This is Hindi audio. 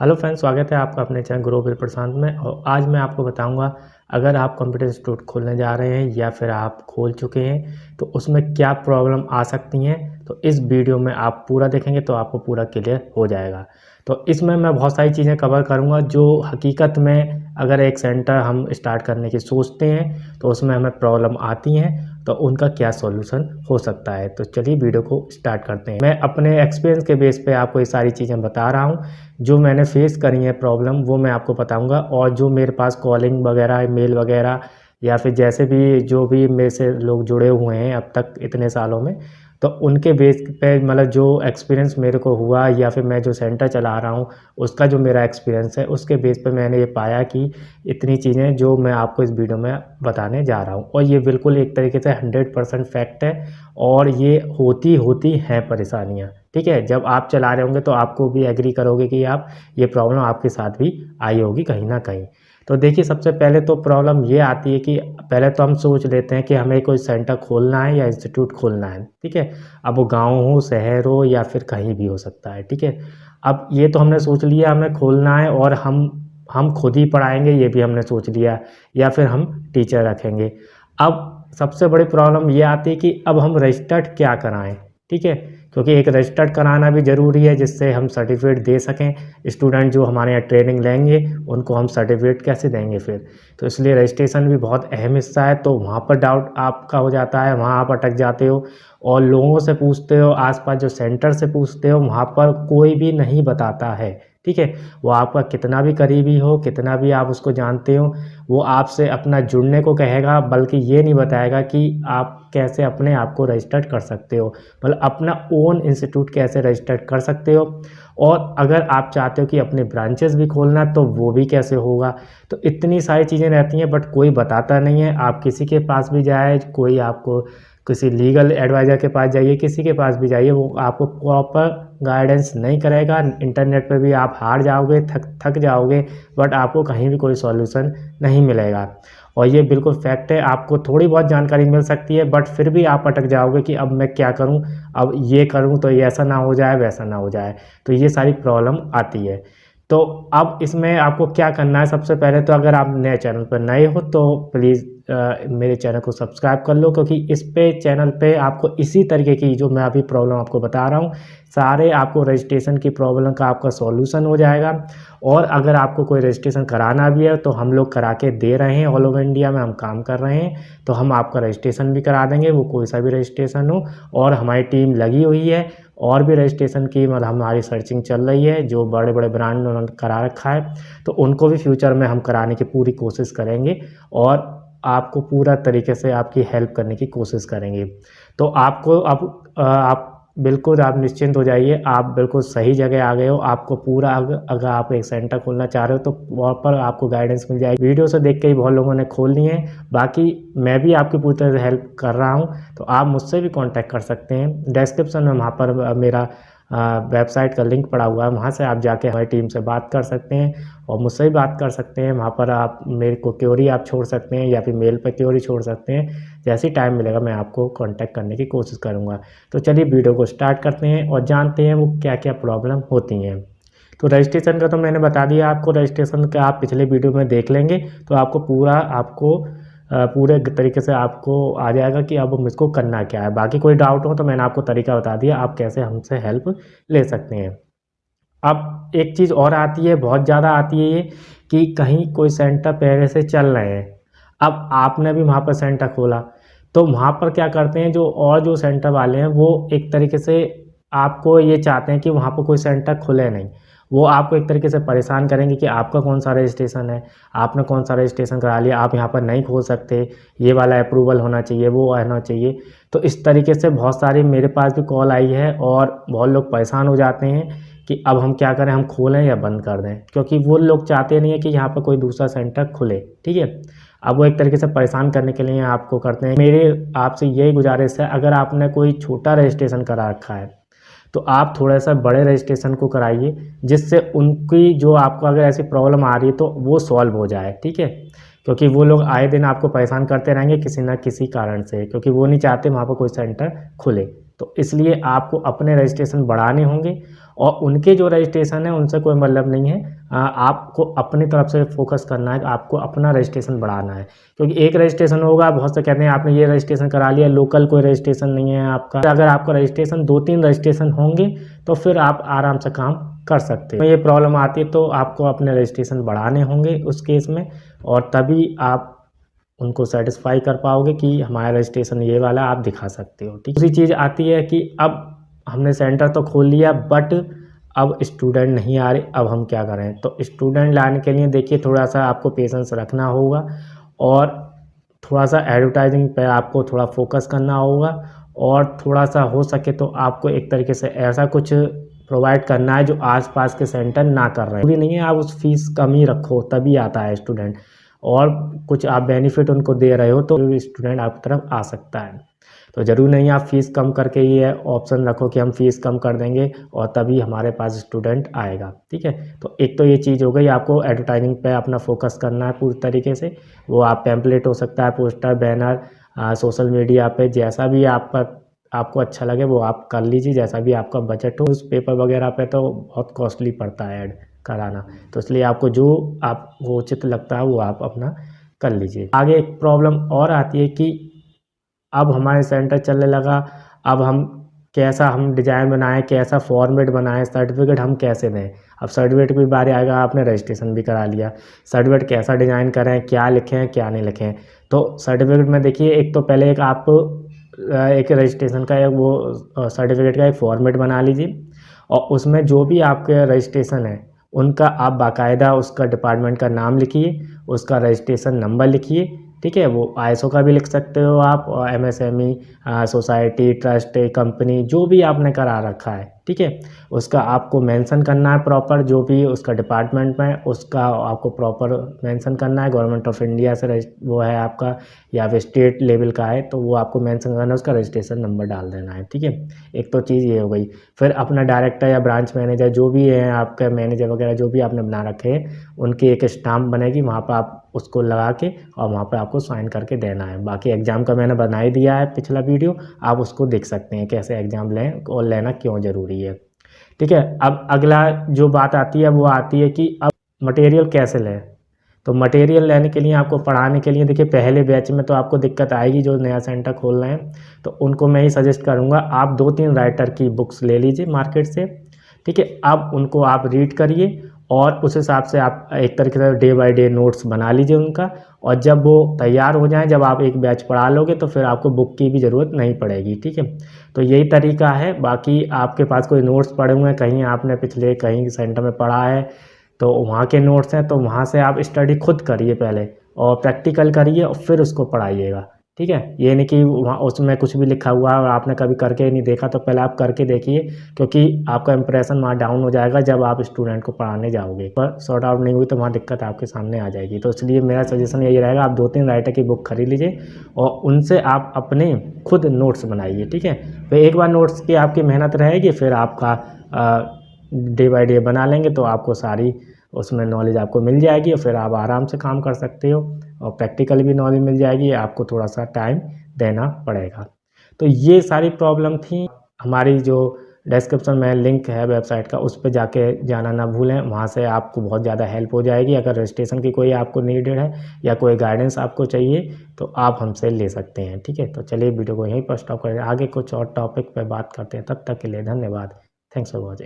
हेलो फ्रेंड्स, स्वागत है आपका अपने चैनल ग्रो विद प्रशांत में। और आज मैं आपको बताऊंगा अगर आप कंप्यूटर इंस्टीट्यूट खोलने जा रहे हैं या फिर आप खोल चुके हैं तो उसमें क्या प्रॉब्लम आ सकती हैं। तो इस वीडियो में आप पूरा देखेंगे तो आपको पूरा क्लियर हो जाएगा। तो इसमें मैं बहुत सारी चीज़ें कवर करूंगा जो हकीकत में अगर एक सेंटर हम स्टार्ट करने की सोचते हैं तो उसमें हमें प्रॉब्लम आती हैं, तो उनका क्या सॉल्यूशन हो सकता है। तो चलिए वीडियो को स्टार्ट करते हैं। मैं अपने एक्सपीरियंस के बेस पे आपको ये सारी चीज़ें बता रहा हूँ। जो मैंने फेस करी है प्रॉब्लम वो मैं आपको बताऊंगा, और जो मेरे पास कॉलिंग वगैरह मेल वगैरह या फिर जैसे भी जो भी मेरे से लोग जुड़े हुए हैं अब तक इतने सालों में, तो उनके बेस पे मतलब जो एक्सपीरियंस मेरे को हुआ या फिर मैं जो सेंटर चला रहा हूँ उसका जो मेरा एक्सपीरियंस है उसके बेस पे मैंने ये पाया कि इतनी चीज़ें जो मैं आपको इस वीडियो में बताने जा रहा हूँ, और ये बिल्कुल एक तरीके से 100% फैक्ट है। और ये होती होती हैं परेशानियाँ, ठीक है। जब आप चला रहे होंगे तो आपको भी एग्री करोगे कि आप ये प्रॉब्लम आपके साथ भी आई होगी कहीं ना कहीं। तो देखिए, सबसे पहले तो प्रॉब्लम ये आती है कि पहले तो हम सोच लेते हैं कि हमें कोई सेंटर खोलना है या इंस्टीट्यूट खोलना है, ठीक है। अब वो गांव हो, शहर हो या फिर कहीं भी हो सकता है, ठीक है। अब ये तो हमने सोच लिया हमें खोलना है, और हम खुद ही पढ़ाएंगे ये भी हमने सोच लिया, या फिर हम टीचर रखेंगे। अब सबसे बड़ी प्रॉब्लम ये आती है कि अब हम रजिस्टर्ड क्या कराएं, ठीक है। क्योंकि एक रजिस्टर्ड कराना भी ज़रूरी है जिससे हम सर्टिफिकेट दे सकें। स्टूडेंट जो हमारे यहाँ ट्रेनिंग लेंगे उनको हम सर्टिफिकेट कैसे देंगे फिर। तो इसलिए रजिस्ट्रेशन भी बहुत अहम हिस्सा है। तो वहाँ पर डाउट आपका हो जाता है, वहाँ आप अटक जाते हो और लोगों से पूछते हो, आसपास जो सेंटर से पूछते हो, वहाँ पर कोई भी नहीं बताता है, ठीक है। वो आपका कितना भी करीबी हो, कितना भी आप उसको जानते हो, वो आपसे अपना जुड़ने को कहेगा, बल्कि ये नहीं बताएगा कि आप कैसे अपने आप को रजिस्टर्ड कर सकते हो, मतलब अपना ओन इंस्टीट्यूट कैसे रजिस्टर्ड कर सकते हो। और अगर आप चाहते हो कि अपने ब्रांचेस भी खोलना तो वो भी कैसे होगा। तो इतनी सारी चीज़ें रहती हैं, बट कोई बताता नहीं है। आप किसी के पास भी जाए, कोई आपको किसी लीगल एडवाइज़र के पास जाइए, किसी के पास भी जाइए, वो आपको प्रॉपर गाइडेंस नहीं करेगा। इंटरनेट पे भी आप हार जाओगे, थक थक जाओगे, बट आपको कहीं भी कोई सॉल्यूशन नहीं मिलेगा। और ये बिल्कुल फैक्ट है, आपको थोड़ी बहुत जानकारी मिल सकती है बट फिर भी आप अटक जाओगे कि अब मैं क्या करूं, अब ये करूं तो ये ऐसा ना हो जाए, वैसा ना हो जाए। तो ये सारी प्रॉब्लम आती है। तो अब इसमें आपको क्या करना है, सबसे पहले तो अगर आप नए चैनल पर नए हो तो प्लीज़ मेरे चैनल को सब्सक्राइब कर लो, क्योंकि इस पे चैनल पे आपको इसी तरीके की जो मैं अभी प्रॉब्लम आपको बता रहा हूँ, सारे आपको रजिस्ट्रेशन की प्रॉब्लम का आपका सॉल्यूशन हो जाएगा। और अगर आपको कोई रजिस्ट्रेशन कराना भी है तो हम लोग करा के दे रहे हैं, ऑल ओवर इंडिया में हम काम कर रहे हैं। तो हम आपका रजिस्ट्रेशन भी करा देंगे, वो कोई सा भी रजिस्ट्रेशन हो। और हमारी टीम लगी हुई है, और भी रजिस्ट्रेशन की मतलब हमारी सर्चिंग चल रही है। जो बड़े बड़े ब्रांड उन्होंने करा रखा है तो उनको भी फ्यूचर में हम कराने की पूरी कोशिश करेंगे, और आपको पूरा तरीके से आपकी हेल्प करने की कोशिश करेंगे। तो आपको अब आप बिल्कुल आप निश्चिंत हो जाइए, आप बिल्कुल सही जगह आ गए हो। आपको पूरा अगर आप एक सेंटर खोलना चाह रहे हो तो प्रॉपर आपको गाइडेंस मिल जाएगी। वीडियो से देख के ही बहुत लोगों ने खोल लिए हैं, बाकी मैं भी आपकी पूरी तरह से हेल्प कर रहा हूँ। तो आप मुझसे भी कांटेक्ट कर सकते हैं। डिस्क्रिप्शन में वहाँ पर मेरा वेबसाइट का लिंक पड़ा हुआ है, वहाँ से आप जाके हमारी टीम से बात कर सकते हैं और मुझसे भी बात कर सकते हैं। वहाँ पर आप मेरे को क्वेरी आप छोड़ सकते हैं या फिर मेल पर क्वेरी छोड़ सकते हैं। जैसे ही टाइम मिलेगा मैं आपको कांटेक्ट करने की कोशिश करूँगा। तो चलिए वीडियो को स्टार्ट करते हैं और जानते हैं वो क्या क्या प्रॉब्लम होती हैं। तो रजिस्ट्रेशन का तो मैंने बता दिया आपको, रजिस्ट्रेशन का आप पिछले वीडियो में देख लेंगे तो आपको पूरा पूरे तरीके से आपको आ जाएगा कि अब मुझको करना क्या है। बाकी कोई डाउट हो तो मैंने आपको तरीका बता दिया आप कैसे हमसे हेल्प ले सकते हैं। अब एक चीज़ और आती है, बहुत ज़्यादा आती है ये, कि कहीं कोई सेंटर पहले से चल रहे हैं, अब आपने भी वहाँ पर सेंटर खोला, तो वहाँ पर क्या करते हैं जो और जो सेंटर वाले हैं वो एक तरीके से आपको ये चाहते हैं कि वहाँ पर कोई सेंटर खुले नहीं। वो आपको एक तरीके से परेशान करेंगे कि आपका कौन सा रजिस्ट्रेशन है, आपने कौन सा रजिस्ट्रेशन करा लिया, आप यहाँ पर नहीं खोल सकते, ये वाला अप्रूवल होना चाहिए, वो होना चाहिए। तो इस तरीके से बहुत सारी मेरे पास भी कॉल आई है और बहुत लोग परेशान हो जाते हैं कि अब हम क्या करें, हम खोलें या बंद कर दें, क्योंकि वो लोग चाहते नहीं है कि यहाँ पर कोई दूसरा सेंटर खुले, ठीक है। अब वो एक तरीके से परेशान करने के लिए आपको करते हैं। मेरे आपसे यही गुजारिश है, अगर आपने कोई छोटा रजिस्ट्रेशन करा रखा है तो आप थोड़ा सा बड़े रजिस्ट्रेशन को कराइए, जिससे उनकी जो आपको अगर ऐसी प्रॉब्लम आ रही है तो वो सॉल्व हो जाए, ठीक है। क्योंकि वो लोग आए दिन आपको परेशान करते रहेंगे किसी ना किसी कारण से, क्योंकि वो नहीं चाहते वहाँ पर कोई सेंटर खुले। तो इसलिए आपको अपने रजिस्ट्रेशन बढ़ाने होंगे और उनके जो रजिस्ट्रेशन है उनसे कोई मतलब नहीं है। आपको अपनी तरफ से फोकस करना है, आपको अपना रजिस्ट्रेशन बढ़ाना है, क्योंकि एक रजिस्ट्रेशन होगा, बहुत से कहते हैं आपने ये रजिस्ट्रेशन करा लिया, लोकल कोई रजिस्ट्रेशन नहीं है आपका। अगर आपका रजिस्ट्रेशन 2-3 रजिस्ट्रेशन होंगे तो फिर आप आराम से काम कर सकते हो। ये प्रॉब्लम आती है तो आपको अपने रजिस्ट्रेशन बढ़ाने होंगे उस केस में, और तभी आप उनको सेटिस्फाई कर पाओगे कि हमारा रजिस्ट्रेशन ये वाला आप दिखा सकते हो। ठीक, दूसरी चीज़ आती है कि अब हमने सेंटर तो खोल लिया बट अब स्टूडेंट नहीं आ रहे, अब हम क्या करें। तो स्टूडेंट लाने के लिए देखिए थोड़ा सा आपको पेशेंस रखना होगा, और थोड़ा सा एडवर्टाइजिंग पे आपको थोड़ा फोकस करना होगा, और थोड़ा सा हो सके तो आपको एक तरीके से ऐसा कुछ प्रोवाइड करना है जो आसपास के सेंटर ना कर रहे हैं। पूरी नहीं है, आप उस फीस कम ही रखो तभी आता है स्टूडेंट, और कुछ आप बेनिफिट उनको दे रहे हो तो स्टूडेंट आपकी तरफ आ सकता है। तो ज़रूरी नहीं आप फ़ीस कम करके ये ऑप्शन रखो कि हम फ़ीस कम कर देंगे और तभी हमारे पास स्टूडेंट आएगा। ठीक है, तो एक तो ये चीज़ हो गई, आपको एडवर्टाइजिंग पे अपना फोकस करना है पूरी तरीके से। वो आप पैम्पलेट हो सकता है, पोस्टर, बैनर, सोशल मीडिया पे जैसा भी आपको अच्छा लगे वो आप कर लीजिए, जैसा भी आपका बजट हो। उस पेपर वगैरह पे तो बहुत कॉस्टली पड़ता है ऐड कराना, तो इसलिए आपको जो आपको उचित लगता है वो आप अपना कर लीजिए। आगे एक प्रॉब्लम और आती है कि अब हमारे सेंटर चलने लगा, अब हम डिज़ाइन बनाएँ, कैसा फॉर्मेट बनाएँ, सर्टिफ़िकेट हम कैसे दें। अब सर्टिफ़िकेट की बारी आएगा, आपने रजिस्ट्रेशन भी करा लिया, सर्टिफ़िकेट कैसा डिज़ाइन करें, क्या लिखें, क्या नहीं लिखें। तो सर्टिफ़िकेट में देखिए, एक तो पहले एक रजिस्ट्रेशन का एक वो सर्टिफ़िकेट का एक फॉर्मेट बना लीजिए, और उसमें जो भी आपके रजिस्ट्रेशन है, उनका आप बाकायदा उसका डिपार्टमेंट का नाम लिखिए, उसका रजिस्ट्रेशन नंबर लिखिए। ठीक है, वो आईएसओ का भी लिख सकते हो आप, और एमएसएमई, सोसाइटी, ट्रस्ट, कंपनी, जो भी आपने करा रखा है, ठीक है, उसका आपको मेंशन करना है प्रॉपर, जो भी उसका डिपार्टमेंट में उसका आपको प्रॉपर मेंशन करना है। गवर्नमेंट ऑफ इंडिया से वो है आपका, या फिर स्टेट लेवल का है तो वो आपको मेंशन करना है, उसका रजिस्ट्रेशन नंबर डाल देना है। ठीक है, एक तो चीज़ ये हो गई। फिर अपना डायरेक्टर या ब्रांच मैनेजर जो भी है, आपका मैनेजर वगैरह जो भी आपने बना रखे हैं, उनकी एक स्टाम्प बनेगी, वहाँ पर आप उसको लगा के और वहाँ पे आपको साइन करके देना है। बाकी एग्ज़ाम का मैंने बना ही दिया है पिछला वीडियो, आप उसको देख सकते हैं कैसे एग्ज़ाम लें और लेना क्यों ज़रूरी है। ठीक है, अब अगला जो बात आती है वो आती है कि अब मटेरियल कैसे लें। तो मटेरियल लेने के लिए, आपको पढ़ाने के लिए, देखिए पहले बैच में तो आपको दिक्कत आएगी जो नया सेंटर खोल रहे हैं, तो उनको मैं ही सजेस्ट करूँगा आप 2-3 राइटर की बुक्स ले लीजिए मार्केट से। ठीक है, अब उनको आप रीड करिए और उस हिसाब से आप एक तरीके से डे बाय डे नोट्स बना लीजिए उनका, और जब वो तैयार हो जाएँ, जब आप एक बैच पढ़ा लोगे तो फिर आपको बुक की भी ज़रूरत नहीं पड़ेगी। ठीक है, तो यही तरीका है। बाकी आपके पास कोई नोट्स पड़े हुए हैं, कहीं आपने पिछले कहीं सेंटर में पढ़ा है तो वहाँ के नोट्स हैं, तो वहाँ से आप स्टडी खुद करिए पहले, और प्रैक्टिकल करिए और फिर उसको पढ़ाइएगा। ठीक है, ये नहीं कि वहाँ उसमें कुछ भी लिखा हुआ है और आपने कभी करके नहीं देखा, तो पहले आप करके देखिए, क्योंकि आपका इंप्रेशन वहाँ डाउन हो जाएगा जब आप स्टूडेंट को पढ़ाने जाओगे। पर सॉर्ट आउट नहीं हुई तो वहाँ दिक्कत आपके सामने आ जाएगी। तो इसलिए मेरा सजेशन यही रहेगा, आप 2-3 राइटर की बुक खरीद लीजिए और उनसे आप अपने खुद नोट्स बनाइए। ठीक है, फिर एक बार नोट्स की आपकी मेहनत रहेगी, फिर आपका डे बाय डे बना लेंगे तो आपको सारी उसमें नॉलेज आपको मिल जाएगी, और फिर आप आराम से काम कर सकते हो, और प्रैक्टिकल भी नॉलेज मिल जाएगी। आपको थोड़ा सा टाइम देना पड़ेगा। तो ये सारी प्रॉब्लम थी। हमारी जो डिस्क्रिप्शन में लिंक है वेबसाइट का, उस पे जाके जाना ना भूलें, वहाँ से आपको बहुत ज़्यादा हेल्प हो जाएगी। अगर रजिस्ट्रेशन की कोई आपको नीडेड है या कोई गाइडेंस आपको चाहिए तो आप हमसे ले सकते हैं। ठीक है, तो चलिए वीडियो को यहीं पर स्टॉप करें, आगे कुछ और टॉपिक पर बात करते हैं। तब तक के लिए धन्यवाद। Thanks for watching.